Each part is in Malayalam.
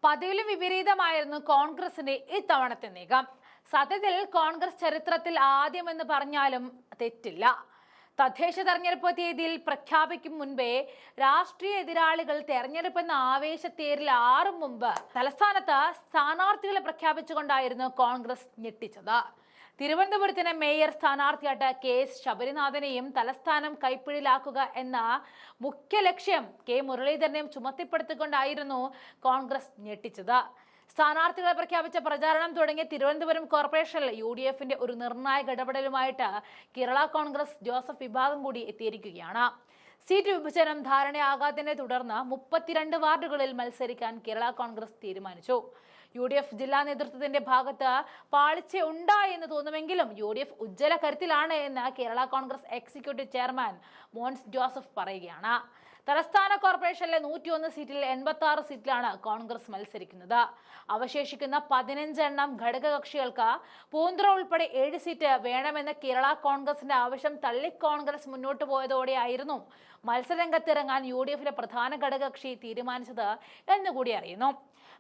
പതിവിലും വിപരീതമായിരുന്നു കോൺഗ്രസിന്റെ ഇത്തവണത്തെ നീക്കം. സത്യത്തിൽ കോൺഗ്രസ് ചരിത്രത്തിൽ ആദ്യമെന്ന് പറഞ്ഞാലും തെറ്റില്ല. തദ്ദേശ തെരഞ്ഞെടുപ്പ് തീയതിയിൽ പ്രഖ്യാപിക്കും മുൻപേ രാഷ്ട്രീയ എതിരാളികൾ തെരഞ്ഞെടുപ്പെന്ന ആവേശത്തേരിൽ ആറും മുമ്പ് തലസ്ഥാനത്ത് സ്ഥാനാർത്ഥികളെ പ്രഖ്യാപിച്ചുകൊണ്ടായിരുന്നു കോൺഗ്രസ് ഞെട്ടിച്ചത്. തിരുവനന്തപുരത്തിന് മേയർ സ്ഥാനാർത്ഥിയായിട്ട് KS ശബരിനാഥനെയും തലസ്ഥാനം കൈപ്പിടിയിലാക്കുക എന്ന മുഖ്യ ലക്ഷ്യം K മുരളീധരനെയും ചുമത്തിപ്പെടുത്തിക്കൊണ്ടായിരുന്നു കോൺഗ്രസ് ഞെട്ടിച്ചത്. സ്ഥാനാർത്ഥികളെ പ്രഖ്യാപിച്ച പ്രചാരണം തുടങ്ങിയ തിരുവനന്തപുരം കോർപ്പറേഷനിൽ UDFന്റെ ഒരു നിർണായക ഇടപെടലുമായിട്ട് കേരള കോൺഗ്രസ് ജോസഫ് വിഭാഗം കൂടി എത്തിയിരിക്കുകയാണ്. സീറ്റ് വിഭജനം ധാരണയാകാത്തതിനെ തുടർന്ന് 32 വാർഡുകളിൽ മത്സരിക്കാൻ കേരള കോൺഗ്രസ് തീരുമാനിച്ചു. UDF ജില്ലാ നേതൃത്വത്തിന്റെ ഭാഗത്ത് പാളിച്ച ഉണ്ടായെന്ന് തോന്നുമെങ്കിലും UDF ഉജ്ജ്വല കരുത്തിലാണ് എന്ന് Kerala Congress executive chairman Mons Joseph പറയുകയാണ്. തലസ്ഥാന കോർപ്പറേഷനിലെ 101 സീറ്റിൽ 86 സീറ്റിലാണ് കോൺഗ്രസ് മത്സരിക്കുന്നത്. അവശേഷിക്കുന്ന 15 എണ്ണം ഘടകകക്ഷികൾക്ക് പൂന്തുറ ഉൾപ്പെടെ 7 സീറ്റ് വേണമെന്ന കേരള കോൺഗ്രസിന്റെ ആവശ്യം തള്ളി കോൺഗ്രസ് മുന്നോട്ട് പോയതോടെയായിരുന്നു മത്സരരംഗത്തിറങ്ങാൻ UDFിലെ പ്രധാന ഘടകകക്ഷി തീരുമാനിച്ചത് എന്നുകൂടി അറിയുന്നു.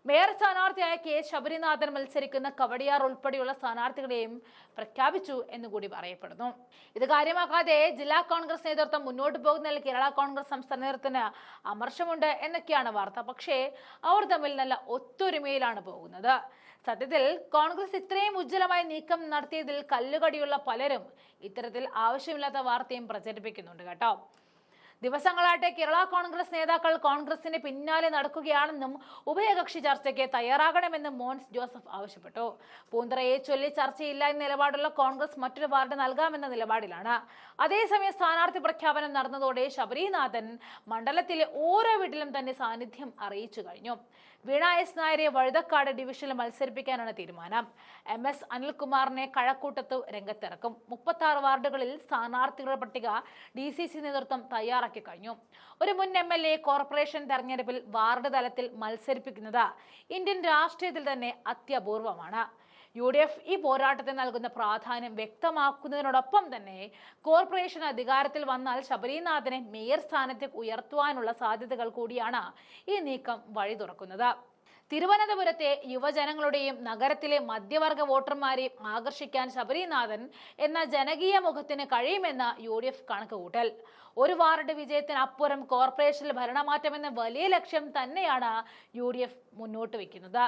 മേയർ സ്ഥാനാർത്ഥിയായ KS ശബരിനാഥൻ മത്സരിക്കുന്ന കവടിയാർ ഉൾപ്പെടെയുള്ള സ്ഥാനാർത്ഥികളെയും പ്രഖ്യാപിച്ചു എന്നുകൂടി പറയപ്പെടുന്നു. ഇത് കാര്യമാക്കാതെ ജില്ലാ കോൺഗ്രസ് നേതൃത്വം മുന്നോട്ട് പോകുന്നതിൽ കേരള കോൺഗ്രസ് സംസ്ഥാന നേതൃത്വത്തിന് അമർഷമുണ്ട് എന്നൊക്കെയാണ് വാർത്ത. പക്ഷേ അവർ തമ്മിൽ നല്ല ഒത്തൊരുമയിലാണ് പോകുന്നത്. സത്യത്തിൽ കോൺഗ്രസ് ഇത്രയും ഉജ്ജ്വലമായ നീക്കം നടത്തിയതിൽ കല്ലുകടിയുള്ള പലരും ഇത്തരത്തിൽ ആവശ്യമില്ലാത്ത വാർത്തയും പ്രചരിപ്പിക്കുന്നുണ്ട് കേട്ടോ. ദിവസങ്ങളായിട്ട് കേരള കോൺഗ്രസ് നേതാക്കൾ കോൺഗ്രസിന്റെ പിന്നാലെ നടക്കുകയാണെന്നും ഉഭയകക്ഷി ചർച്ചയ്ക്ക് തയ്യാറാകണമെന്നും മോൻസ് ജോസഫ് ആവശ്യപ്പെട്ടു. പൂന്തറയെ ചൊല്ലി ചർച്ചയില്ല എന്ന നിലപാടുള്ള കോൺഗ്രസ് മറ്റൊരു വാർഡ് നൽകാമെന്ന നിലപാടിലാണ്. അതേസമയം സ്ഥാനാർത്ഥി പ്രഖ്യാപനം നടന്നതോടെ ശബരിനാഥൻ മണ്ഡലത്തിലെ ഓരോ വീട്ടിലും തന്റെ സാന്നിധ്യം അറിയിച്ചു കഴിഞ്ഞു. വീണ S നായരെ വഴുതക്കാട് ഡിവിഷനിൽ മത്സരിപ്പിക്കാനാണ് തീരുമാനം. MS അനിൽകുമാറിനെ കഴക്കൂട്ടത്ത് രംഗത്തിറക്കും. 36 വാർഡുകളിൽ സ്ഥാനാർത്ഥികളുടെ പട്ടിക DCC നേതൃത്വം തയ്യാറാക്കി കഴിഞ്ഞു. ഒരു മുൻ MLA കോർപ്പറേഷൻ തെരഞ്ഞെടുപ്പിൽ വാർഡ് തലത്തിൽ മത്സരിപ്പിക്കുന്നത് ഇന്ത്യൻ രാഷ്ട്രീയത്തിൽ തന്നെ അത്യപൂർവമാണ്. UDF ഈ പോരാട്ടത്തിന് നൽകുന്ന പ്രാധാന്യം വ്യക്തമാക്കുന്നതിനോടൊപ്പം തന്നെ കോർപ്പറേഷൻ അധികാരത്തിൽ വന്നാൽ ശബരിനാഥനെ മേയർ സ്ഥാനത്തേക്ക് ഉയർത്തുവാനുള്ള സാധ്യതകൾ കൂടിയാണ് ഈ നീക്കം വഴി തുറക്കുന്നത്. തിരുവനന്തപുരത്തെ യുവജനങ്ങളുടെയും നഗരത്തിലെ മധ്യവർഗ വോട്ടർമാരെയും ആകർഷിക്കാൻ ശബരിനാഥൻ എന്ന ജനകീയ മുഖത്തിന് കഴിയുമെന്ന UDF കണക്കുകൂട്ടൽ. ഒരു വാർഡ് വിജയത്തിനപ്പുറം കോർപ്പറേഷനിൽ ഭരണമാറ്റമെന്ന വലിയ ലക്ഷ്യം തന്നെയാണ് UDF മുന്നോട്ട് വയ്ക്കുന്നത്.